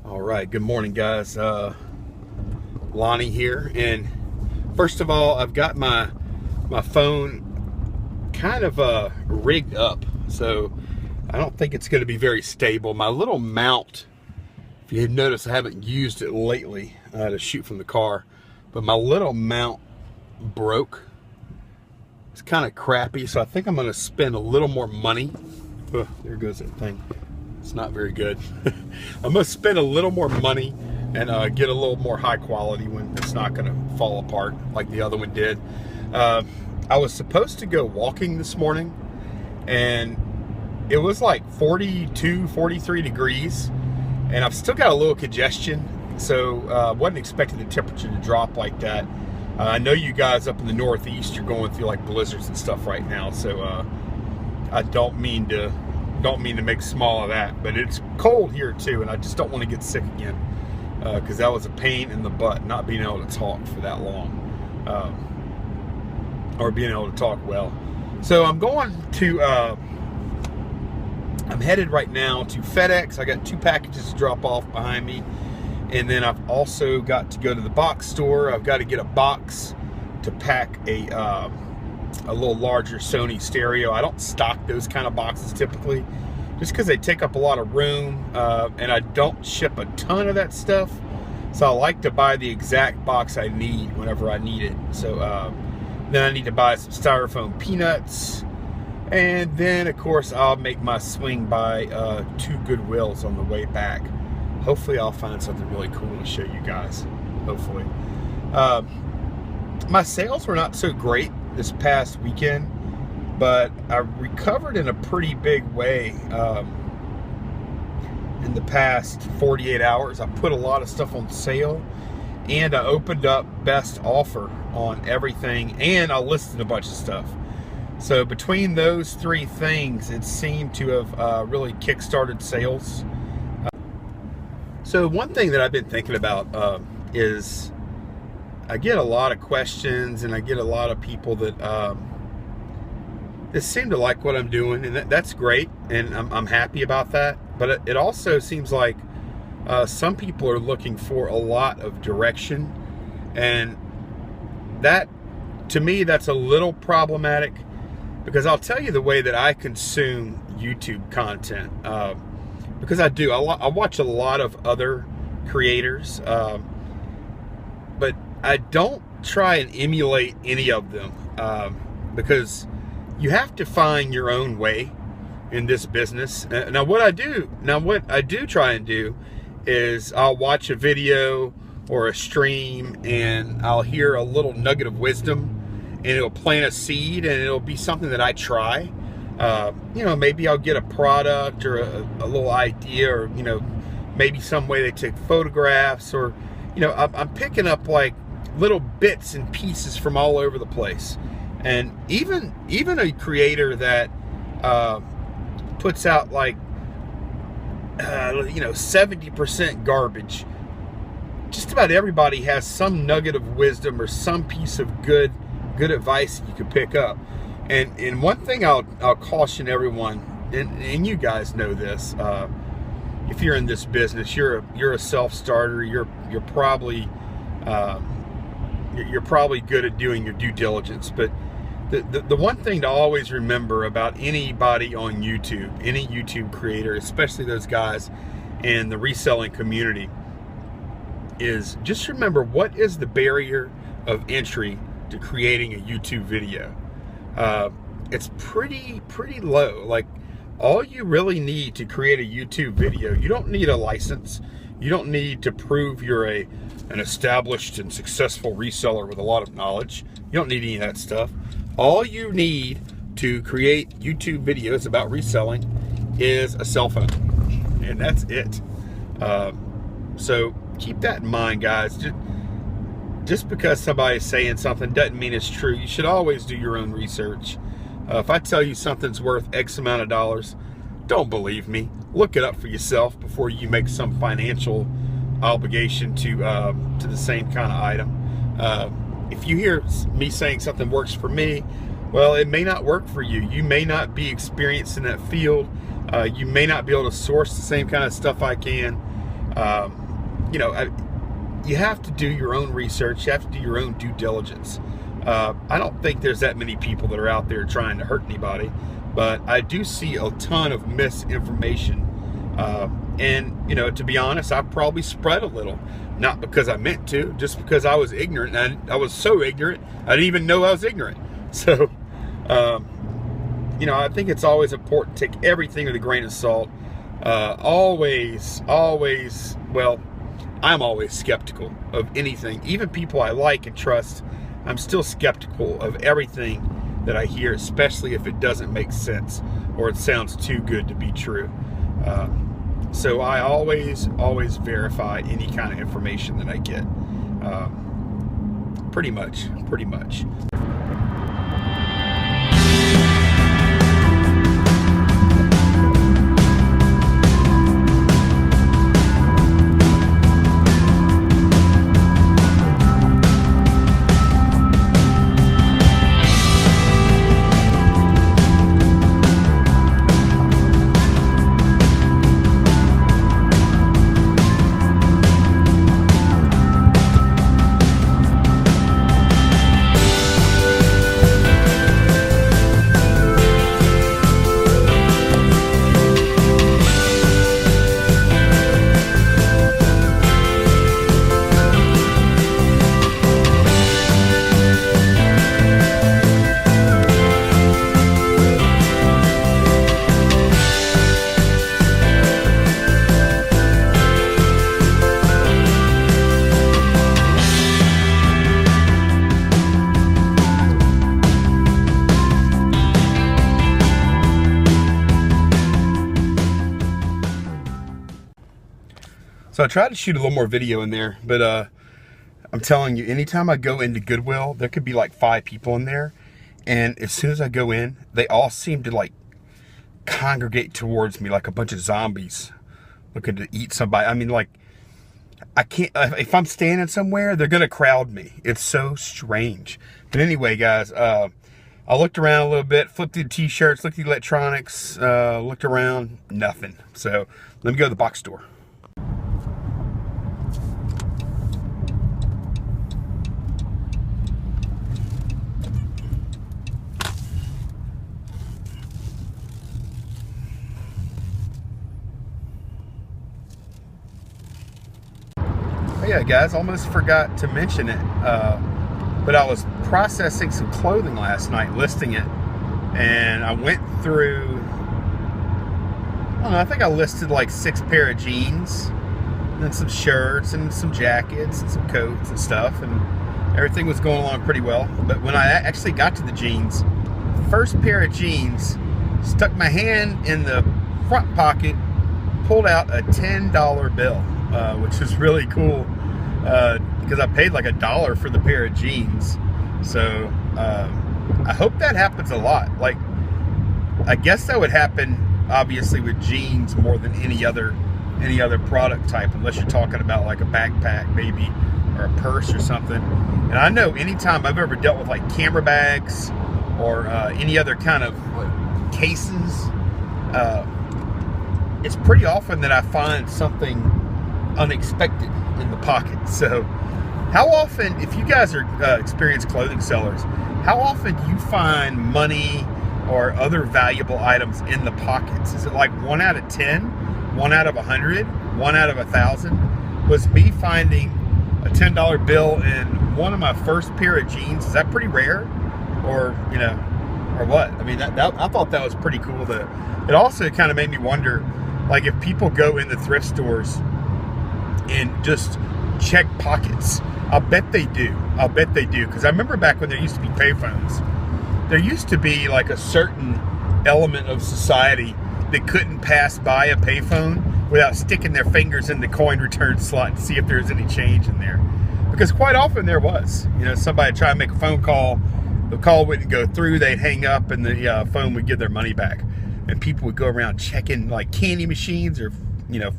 All right, good morning, guys. Lonnie here, and first of all, I've got my phone kind of rigged up, so I don't think it's going to be very stable. My little mount, if you had noticed, I haven't used it lately to shoot from the car, but my little mount broke. It's kind of crappy, so I think I'm going to spend a little more money. Oh, there goes that thing. It's not very good. I'm going to spend a little more money and get a little more high quality one. It's not going to fall apart like the other one did. I was supposed to go walking this morning, and it was like 42, 43 degrees, and I've still got a little congestion, so wasn't expecting the temperature to drop like that. I know you guys up in the Northeast, you're going through like blizzards and stuff right now, so I don't mean to make small of that, but it's cold here too, and I just don't want to get sick again, because that was a pain in the butt not being able to talk for that long, or being able to talk well. So I'm going to I'm headed right now to Fedex. I got 2 packages to drop off behind me, and then I've also got to go to the box store. I've got to get a box to pack a little larger Sony stereo. I don't stock those kind of boxes typically, just because they take up a lot of room, and I don't ship a ton of that stuff, so I like to buy the exact box I need whenever I need it. So then I need to buy some styrofoam peanuts, and then of course I'll make my swing by 2 Goodwills on the way back. Hopefully I'll find something really cool to show you guys, hopefully. My sales were not so great this past weekend, but I recovered in a pretty big way in the past 48 hours. I put a lot of stuff on sale, and I opened up best offer on everything, and I listed a bunch of stuff. So between those 3 things, it seemed to have really kick-started sales. So one thing that I've been thinking about is I get a lot of questions, and I get a lot of people that seem to like what I'm doing, and that's great, and I'm happy about that. But it also seems like some people are looking for a lot of direction, and that, to me, that's a little problematic, because I'll tell you the way that I consume YouTube content, because I do. I watch a lot of other creators, but I don't try and emulate any of them, because you have to find your own way in this business. Now what I do try and do is I'll watch a video or a stream, and I'll hear a little nugget of wisdom, and it'll plant a seed, and it'll be something that I try. You know, maybe I'll get a product or a little idea, or, you know, maybe some way they take photographs, or, you know, I'm picking up like little bits and pieces from all over the place. And even a creator that puts out like you know, 70% garbage, just about everybody has some nugget of wisdom or some piece of good advice that you can pick up. And one thing I'll caution everyone, and you guys know this, if you're in this business, you're a self-starter, you're probably good at doing your due diligence. But the one thing to always remember about anybody on YouTube, any YouTube creator, especially those guys in the reselling community, is just remember, what is the barrier of entry to creating a YouTube video? It's pretty low. Like, all you really need to create a YouTube video, you don't need a license. You don't need to prove you're an established and successful reseller with a lot of knowledge. You don't need any of that stuff. All you need to create YouTube videos about reselling is a cell phone, and that's it. So keep that in mind, guys. Just because somebody's saying something doesn't mean it's true. You should always do your own research. If I tell you something's worth X amount of dollars, don't believe me. Look it up for yourself before you make some financial obligation to the same kind of item. If you hear me saying something works for me, well, it may not work for you. You may not be experienced in that field. You may not be able to source the same kind of stuff I can. You have to do your own research. You have to do your own due diligence. I don't think there's that many people that are out there trying to hurt anybody, but I do see a ton of misinformation. And to be honest, I probably spread a little, not because I meant to, just because I was ignorant. And I was so ignorant, I didn't even know I was ignorant. So, I think it's always important to take everything with a grain of salt. I'm always skeptical of anything, even people I like and trust. I'm still skeptical of everything that I hear, especially if it doesn't make sense or it sounds too good to be true. So I always verify any kind of information that I get. Pretty much. So I tried to shoot a little more video in there, but I'm telling you, anytime I go into Goodwill, there could be like 5 people in there. And as soon as I go in, they all seem to like congregate towards me like a bunch of zombies looking to eat somebody. I mean, like, I can't, if I'm standing somewhere, they're going to crowd me. It's so strange. But anyway, guys, I looked around a little bit, flipped through the t-shirts, looked at the electronics, looked around, nothing. So let me go to the box store. Oh yeah, guys, almost forgot to mention it, but I was processing some clothing last night, listing it, and I went through, I don't know, I think I listed like 6 pair of jeans, and then some shirts, and some jackets, and some coats and stuff, and everything was going along pretty well. But when I actually got to the jeans, first pair of jeans, stuck my hand in the front pocket, pulled out a $10 bill. Which is really cool, because I paid like $1 for the pair of jeans. So I hope that happens a lot. Like, I guess that would happen obviously with jeans more than any other product type, unless you're talking about like a backpack maybe, or a purse or something. And I know anytime I've ever dealt with like camera bags or any other kind of cases, it's pretty often that I find something unexpected in the pocket. So how often, if you guys are experienced clothing sellers, how often do you find money or other valuable items in the pockets? Is it like 1 out of 10, 1 out of 100, 1 out of 1,000? Was me finding a $10 bill in one of my first pair of jeans, is that pretty rare? Or or what? I mean, I thought that was pretty cool. It also kind of made me wonder, like, if people go into thrift stores and just check pockets. I'll bet they do. Because I remember back when there used to be payphones, there used to be like a certain element of society that couldn't pass by a payphone without sticking their fingers in the coin return slot to see if there was any change in there. Because quite often there was. Somebody try to make a phone call, the call wouldn't go through, they'd hang up, and the phone would give their money back. And people would go around checking like candy machines or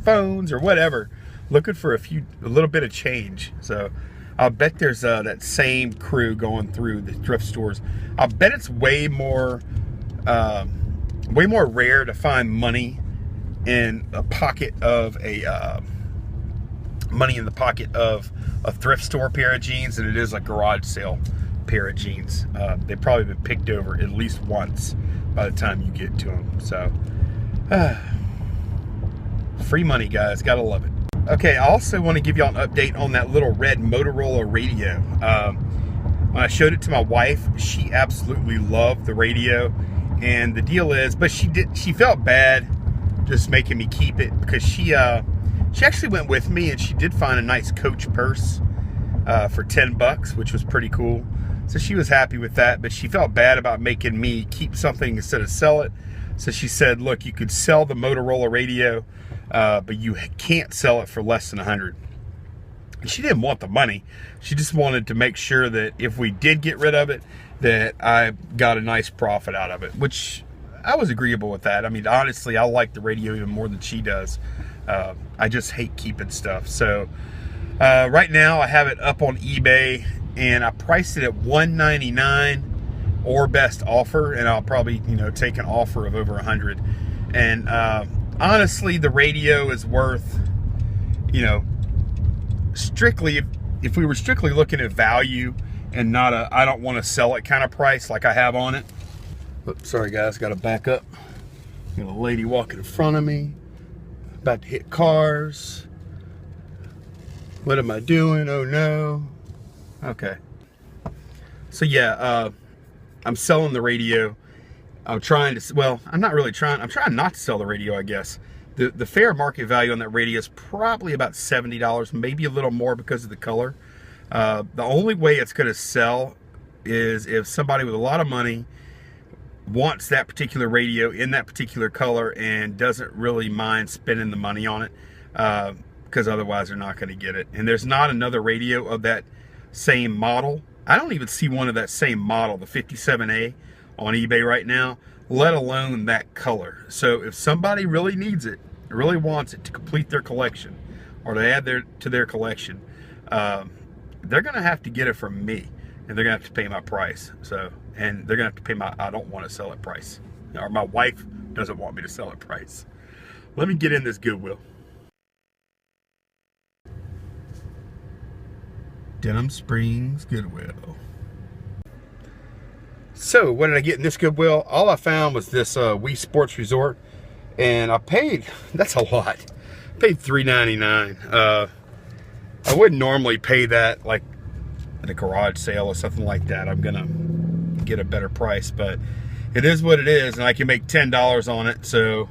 phones or whatever, looking for a little bit of change. So I'll bet there's that same crew going through the thrift stores. I'll bet it's way more rare to find money in a pocket of a money in the pocket of a thrift store pair of jeans than it is a garage sale pair of jeans. They've probably been picked over at least once by the time you get to them. So, free money, guys. Gotta love it. Okay, I also want to give y'all an update on that little red Motorola radio. When I showed it to my wife, she absolutely loved the radio. And the deal is, but she felt bad just making me keep it, because she actually went with me and she did find a nice Coach purse for $10, which was pretty cool. So she was happy with that, but she felt bad about making me keep something instead of sell it. So she said, look, you could sell the Motorola radio, but you can't sell it for less than 100. And she didn't want the money. She just wanted to make sure that if we did get rid of it, that I got a nice profit out of it, which I was agreeable with that. I mean, honestly, I like the radio even more than she does. I just hate keeping stuff. So right now I have it up on eBay, and I priced it at $199 or best offer, and I'll probably, take an offer of over 100. And honestly, the radio is worth, strictly, if we were strictly looking at value and not a I don't want to sell it kind of price like I have on it. Oops, sorry guys, got to back up. Got a lady walking in front of me, about to hit cars. What am I doing? Oh no. Okay. So yeah, I'm selling the radio. I'm trying to, well, I'm not really trying, I'm trying not to sell the radio, I guess. The fair market value on that radio is probably about $70, maybe a little more because of the color. The only way it's going to sell is if somebody with a lot of money wants that particular radio in that particular color and doesn't really mind spending the money on it, because otherwise they're not going to get it. And there's not another radio of that same model. I don't even see one of that same model, the 57A, on eBay right now, let alone that color. So if somebody really needs it, really wants it to complete their collection or to add to their collection, they're going to have to get it from me, and they're going to have to pay my price. So, and they're going to have to pay my I don't want to sell it price, or my wife doesn't want me to sell it price. Let me get in this Goodwill. Denham Springs Goodwill. So what did I get in this Goodwill? All I found was this Wii Sports Resort, and I paid, that's a lot, I paid $3.99. I wouldn't normally pay that like at a garage sale or something like that. I'm gonna get a better price, but it is what it is, and I can make $10 on it. So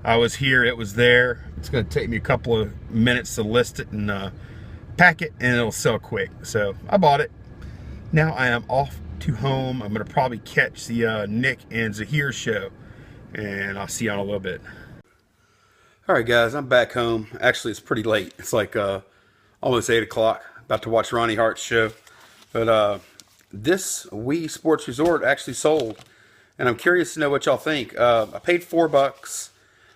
I was here, it was there. It's gonna take me a couple of minutes to list it and pack it, and it'll sell quick. So I bought it. Now I am off to home. I'm gonna probably catch the Nick and Zahir show, and I'll see you in a little bit. All right guys, I'm back home. Actually, it's pretty late. It's like almost 8 o'clock. About to watch Ronnie Hart's show. But this Wii Sports Resort actually sold, and I'm curious to know what y'all think. I paid $4.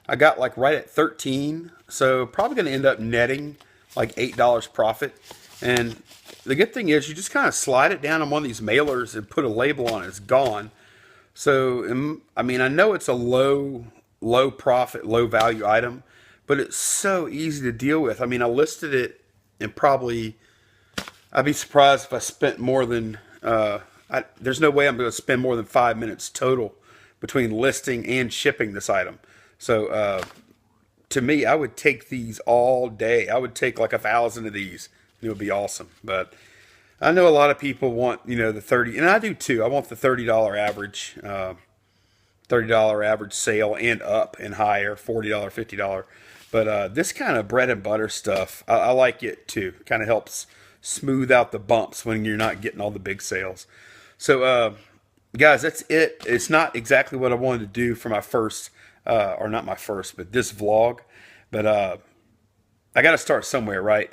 I got like right at 13, so probably gonna end up netting like $8 profit. And the good thing is you just kind of slide it down on one of these mailers and put a label on it. It's gone. So, I mean, I know it's a low profit, low value item, but it's so easy to deal with. I mean, I listed it, and probably, I'd be surprised if I spent more than, there's no way I'm going to spend more than 5 minutes total between listing and shipping this item. So, to me, I would take these all day. I would take like 1,000 of these. It would be awesome. But I know a lot of people want, the 30, and I do too. I want the $30 average, $30 average sale and up and higher, $40, $50. But this kind of bread and butter stuff, I like it too. Kind of helps smooth out the bumps when you're not getting all the big sales. So, guys, that's it. It's not exactly what I wanted to do for my first, or not my first, but this vlog. But I got to start somewhere, right?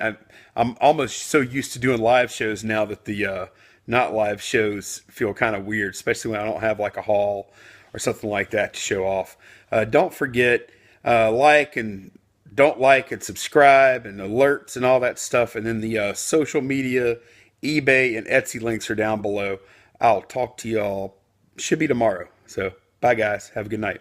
I'm almost so used to doing live shows now that the not live shows feel kind of weird, especially when I don't have like a haul or something like that to show off. Don't forget, like and don't like and subscribe and alerts and all that stuff. And then the social media, eBay, and Etsy links are down below. I'll talk to y'all, should be tomorrow. So bye guys, have a good night.